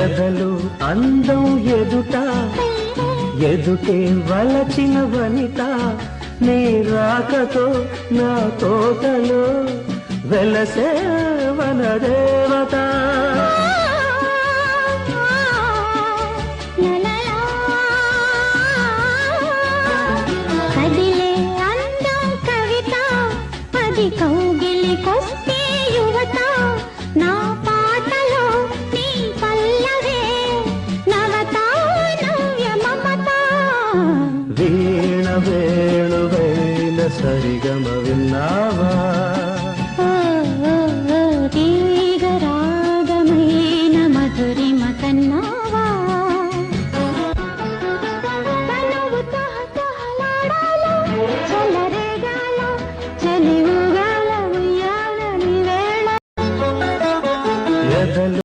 ఎదలు అందం ఎదుట ఎదుటే వలచిన వనిత నీ రాకతో నా తోటలో వెలసే వనదేవత కదిలే అందం కవిత అది కౌగిలికొస్తే యువత నా పాటలో నీ పల్లవే నవత నవ్య మమత వీణ వేణువైన సరిగమ విన్నావా తీగ రాగమైన మధురిమ కన్నావా తనువు తహతహలాడాల చెలరేగాల చెలివుగాల ఉయ్యాలని వేళ ఎదలు